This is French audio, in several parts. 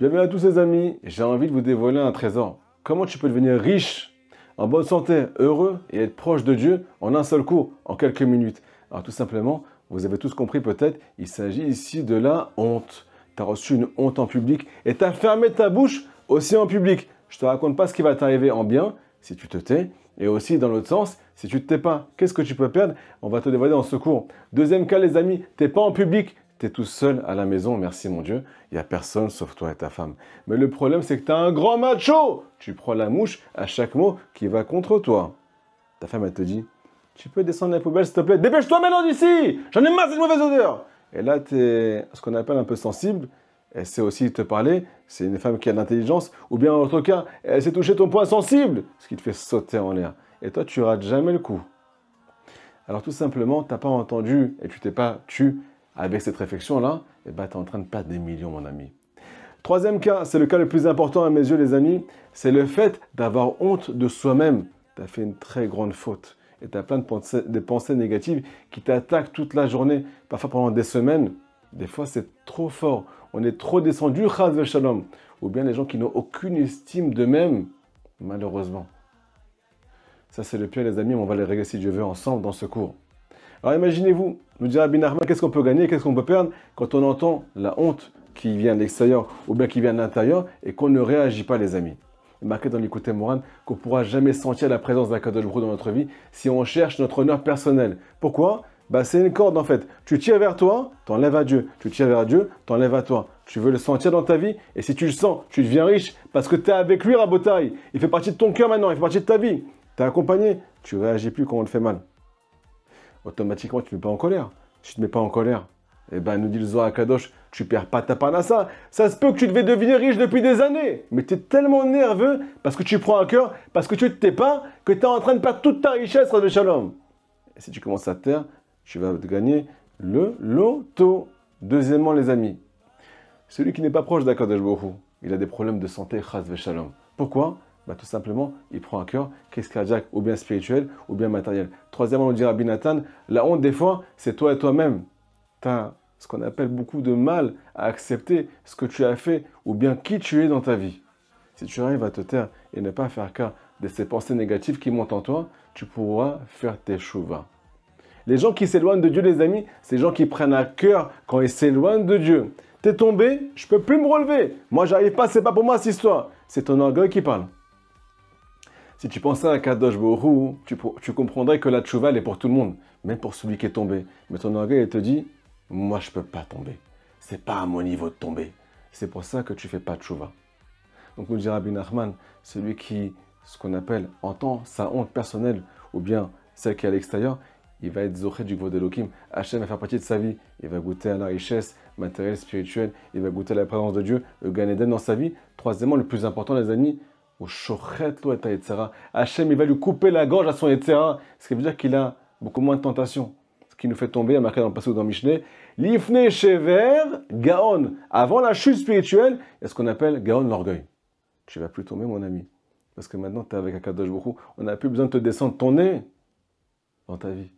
Bienvenue à tous les amis, j'ai envie de vous dévoiler un trésor. Comment tu peux devenir riche, en bonne santé, heureux et être proche de Dieu en un seul coup, en quelques minutes. Alors tout simplement, vous avez tous compris peut-être, il s'agit ici de la honte. Tu as reçu une honte en public et tu as fermé ta bouche aussi en public. Je ne te raconte pas ce qui va t'arriver en bien si tu te tais. Et aussi dans l'autre sens, si tu ne te tais pas, qu'est-ce que tu peux perdre? On va te dévoiler dans ce cours. Deuxième cas les amis, tu n'es pas en public. Tu es tout seul à la maison, merci mon Dieu. Il n'y a personne sauf toi et ta femme. Mais le problème, c'est que tu as un grand macho. Tu prends la mouche à chaque mot qui va contre toi. Ta femme, elle te dit, tu peux descendre la poubelle, s'il te plaît. Dépêche-toi maintenant d'ici. J'en ai marre de cette mauvaise odeur. Et là, tu es ce qu'on appelle un peu sensible. Elle sait aussi te parler. C'est une femme qui a de l'intelligence. Ou bien, en autre cas, elle sait toucher ton point sensible. Ce qui te fait sauter en l'air. Et toi, tu rates jamais le coup. Alors, tout simplement, tu n'as pas entendu et tu t'es pas tu. Avec cette réflexion-là, eh ben, tu es en train de perdre des millions, mon ami. Troisième cas, c'est le cas le plus important à mes yeux, les amis, c'est le fait d'avoir honte de soi-même. Tu as fait une très grande faute et tu as plein de pensées négatives qui t'attaquent toute la journée, parfois pendant des semaines. Des fois, c'est trop fort. On est trop descendu, chas v'shalom. Ou bien les gens qui n'ont aucune estime d'eux-mêmes, malheureusement. Ça, c'est le pire, les amis, mais on va les régler si Dieu veut ensemble dans ce cours. Alors imaginez-vous, nous dira Rabbi Nachman, qu'est-ce qu'on peut gagner, qu'est-ce qu'on peut perdre quand on entend la honte qui vient de l'extérieur ou bien qui vient de l'intérieur et qu'on ne réagit pas, les amis. Il est marqué dans l'Écoute Moran qu'on ne pourra jamais sentir la présence d'Akadosh Baruch Hu dans notre vie si on cherche notre honneur personnel. Pourquoi? C'est une corde en fait. Tu tires vers toi, t'enlèves à Dieu. Tu tires vers Dieu, t'enlèves à toi. Tu veux le sentir dans ta vie et si tu le sens, tu deviens riche parce que tu es avec lui, Rabotai. Il fait partie de ton cœur maintenant, il fait partie de ta vie. Tu es accompagné, tu ne réagis plus quand on te fait mal. Automatiquement, tu ne te mets pas en colère. Si tu ne te mets pas en colère, eh ben, nous dit le Zohar Kadosh, tu ne perds pas ta parnassa. Ça se peut que tu devais devenir riche depuis des années, mais tu es tellement nerveux parce que tu prends à cœur, parce que tu ne te tais pas, que tu es en train de perdre toute ta richesse, Rabbi Shalom. Et si tu commences à te taire, tu vas te gagner le loto. Deuxièmement, les amis, celui qui n'est pas proche d'Akadosh Baruch Hu, il a des problèmes de santé, chas v'shalom. Pourquoi? Tout simplement, il prend à cœur, crise cardiaque, ou bien spirituelle, ou bien matérielle. Troisièmement, on dit Rabbi Nathan, la honte des fois, c'est toi et toi-même. Tu as ce qu'on appelle beaucoup de mal à accepter ce que tu as fait, ou bien qui tu es dans ta vie. Si tu arrives à te taire et ne pas faire cas de ces pensées négatives qui montent en toi, tu pourras faire tes chouvas. Les gens qui s'éloignent de Dieu, les amis, c'est les gens qui prennent à cœur quand ils s'éloignent de Dieu. T'es tombé, je peux plus me relever. Moi, j'arrive pas, c'est pas pour moi cette histoire. C'est ton orgueil qui parle. Si tu pensais à Kadosh Baruch Hu, tu comprendrais que la tchouva, elle est pour tout le monde, même pour celui qui est tombé. Mais ton orgueil, il te dit, moi, je ne peux pas tomber. Ce n'est pas à mon niveau de tomber. C'est pour ça que tu ne fais pas de tchouva. Donc, nous dit Rabbi Nachman, celui qui, ce qu'on appelle, entend sa honte personnelle, ou bien celle qui est à l'extérieur, il va être zoché du Kvod Elohim. Hachem va faire partie de sa vie. Il va goûter à la richesse matérielle, spirituelle. Il va goûter à la présence de Dieu, le Gan Eden dans sa vie. Troisièmement, le plus important, les amis, au shochet lo et Yetzera. Hachem, il va lui couper la gorge à son Yetzera. Ce qui veut dire qu'il a beaucoup moins de tentations. Ce qui nous fait tomber, à marquer dans le passage dans Mishneh, l'ifne shever gaon. Avant la chute spirituelle, il y a ce qu'on appelle gaon, l'orgueil. Tu ne vas plus tomber, mon ami. Parce que maintenant, tu es avec Akadosh Baruch Hu. On n'a plus besoin de te descendre ton nez dans ta vie.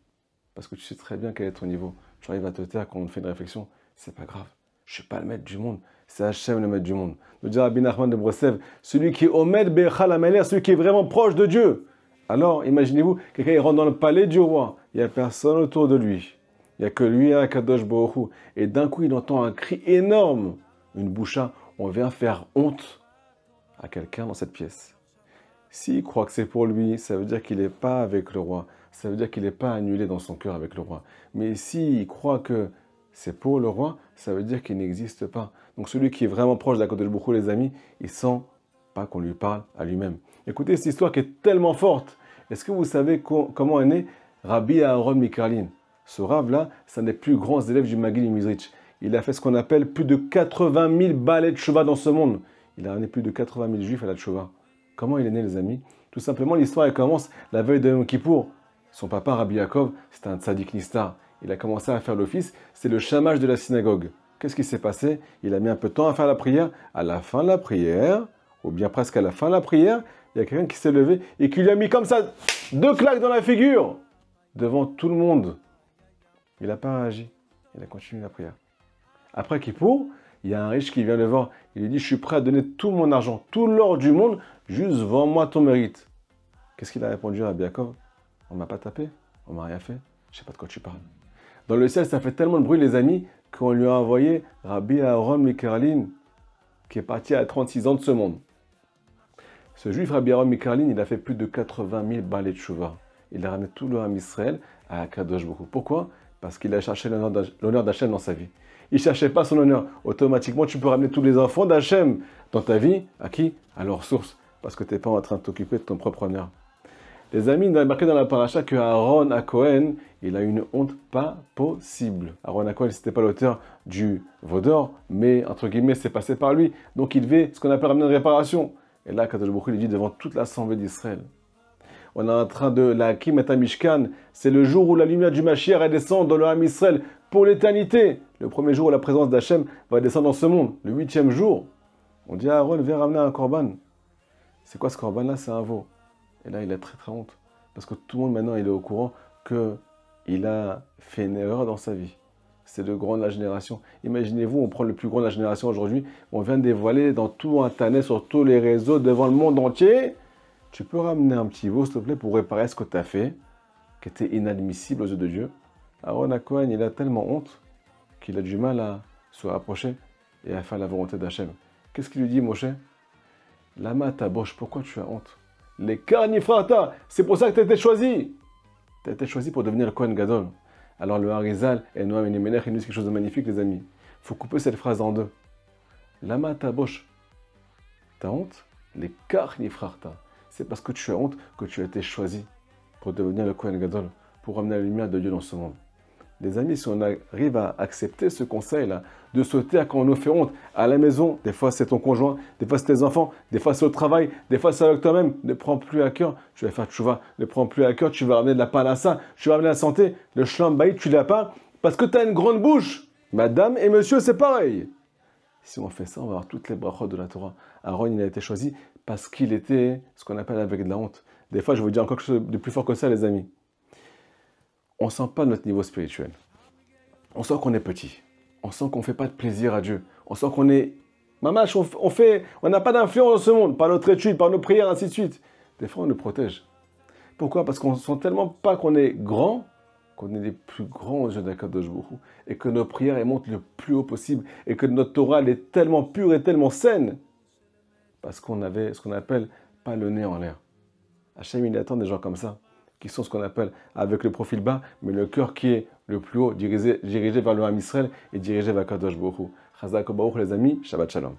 Parce que tu sais très bien quel est ton niveau. Tu arrives à te taire quand on fait une réflexion. C'est pas grave. Je ne suis pas le maître du monde. C'est Hachem le maître du monde. Nous dit Rabbi Nachman de Brossev, celui qui est Omed Bechal Ameler, celui qui est vraiment proche de Dieu. Alors, imaginez-vous, quelqu'un il rentre dans le palais du roi. Il n'y a personne autour de lui. Il n'y a que lui et Akadosh Baruch Hu. Et d'un coup, il entend un cri énorme. Une boucha. On vient faire honte à quelqu'un dans cette pièce. S'il croit que c'est pour lui, ça veut dire qu'il n'est pas avec le roi. Ça veut dire qu'il n'est pas annulé dans son cœur avec le roi. Mais s'il croit que c'est pour le roi, ça veut dire qu'il n'existe pas. Donc celui qui est vraiment proche d'Akadosh Baruch Hu, les amis, il sent pas qu'on lui parle à lui-même. Écoutez cette histoire qui est tellement forte. Est-ce que vous savez comment est né Rabbi Aaron Mikarlin? Ce rave-là, c'est un des plus grands élèves du Maggid Mizrich. Il a fait ce qu'on appelle plus de 80 000 balais de tchouva dans ce monde. Il a amené plus de 80 000 juifs à la tchouva. Comment il est né, les amis? Tout simplement, l'histoire elle commence la veille de Yom Kippour. Son papa, Rabbi Yaakov, c'était un tzaddik nistar. Il a commencé à faire l'office, c'est le chamage de la synagogue. Qu'est-ce qui s'est passé? Il a mis un peu de temps à faire la prière. À la fin de la prière, ou bien presque à la fin de la prière, il y a quelqu'un qui s'est levé et qui lui a mis comme ça 2 claques dans la figure, devant tout le monde. Il n'a pas réagi. Il a continué la prière. Après Kippour, Il y a un riche qui vient le voir. Il lui dit, je suis prêt à donner tout mon argent, tout l'or du monde, juste vends-moi ton mérite. Qu'est-ce qu'il a répondu à Rabbi Yaakov? On m'a pas tapé, on m'a rien fait, je sais pas de quoi tu parles. Dans le ciel, ça fait tellement de bruit, les amis, qu'on lui a envoyé Rabbi Aaron Mikarlin, qui est parti à 36 ans de ce monde. Ce juif, Rabbi Aaron Mikarlin, il a fait plus de 80 000 balais de chouva. Il a ramené tout le Ham Israël à Akadosh Baruch Hu. Pourquoi? Parce qu'il a cherché l'honneur d'Hachem dans sa vie. Il ne cherchait pas son honneur. Automatiquement, tu peux ramener tous les enfants d'Hachem dans ta vie. À qui? À leur source. Parce que tu n'es pas en train de t'occuper de ton propre honneur. Les amis, il a marqué dans la paracha que Aaron à Cohen, il a une honte pas possible. Aaron à Cohen, ce n'était pas l'auteur du veau d'or, mais entre guillemets, c'est passé par lui. Donc il devait ce qu'on appelle ramener une réparation. Et là, Kadosh Baruch Hu, il dit devant toute l'assemblée d'Israël. On est en train de la Kim Mishkan. C'est le jour où la lumière du Mashiach va descendre dans le Ham Israël pour l'éternité. Le premier jour où la présence d'Hachem va descendre dans ce monde. Le 8e jour, on dit à Aaron, viens ramener un korban. C'est quoi ce korban-là? C'est un veau. Et là, il a très très honte. Parce que tout le monde maintenant, il est au courant qu'il a fait une erreur dans sa vie. C'est le grand de la génération. Imaginez-vous, on prend le plus grand de la génération aujourd'hui. On vient de dévoiler dans tout Internet, sur tous les réseaux, devant le monde entier. Tu peux ramener un petit veau, s'il te plaît, pour réparer ce que tu as fait, qui était inadmissible aux yeux de Dieu. Aaron à Cohen, il a tellement honte qu'il a du mal à se rapprocher et à faire la volonté d'Hachem. Qu'est-ce qu'il lui dit, Moshe? Lama tabosh, pourquoi tu as honte? Les karnifrata, c'est pour ça que tu as été choisi. Tu as été choisi pour devenir le Kohen Gadol. Alors le Harizal et Noam Elimelech, ils nous disent quelque chose de magnifique, les amis. Il faut couper cette phrase en deux. Lama tabosh, t'as honte? Les karnifrata, c'est parce que tu as honte que tu as été choisi pour devenir le Kohen Gadol, pour ramener la lumière de Dieu dans ce monde. Les amis, si on arrive à accepter ce conseil-là, de sauter à quand on nous fait honte, à la maison, des fois c'est ton conjoint, des fois c'est tes enfants, des fois c'est au travail, des fois c'est avec toi-même, ne prends plus à cœur, tu vas faire tchouva, ne prends plus à cœur, tu vas ramener de la panassa, tu vas ramener la santé, le shlambaï, tu l'as pas, parce que tu as une grande bouche. Madame et monsieur, c'est pareil. Si on fait ça, on va avoir toutes les brachot de la Torah. Aaron, il a été choisi parce qu'il était ce qu'on appelle avec de la honte. Des fois, je vais vous dire encore quelque chose de plus fort que ça, les amis. On ne sent pas notre niveau spirituel. On sent qu'on est petit. On sent qu'on ne fait pas de plaisir à Dieu. On sent qu'on est... Mamache, on n'a pas d'influence dans ce monde, par notre étude, par nos prières, ainsi de suite. Des fois, on nous protège. Pourquoi? Parce qu'on ne sent tellement pas qu'on est grand, qu'on est les plus grands aux yeux d'Akadosh Baruch Hu, et que nos prières elles montent le plus haut possible, et que notre Torah elle est tellement pure et tellement saine, parce qu'on avait ce qu'on appelle pas le nez en l'air. Hachem, il attend des gens comme ça, qui sont ce qu'on appelle avec le profil bas, mais le cœur qui est le plus haut, dirigé vers le Ham Israël et dirigé vers Kadosh Baruch Hu. Chazak Baruch les amis, Shabbat Shalom.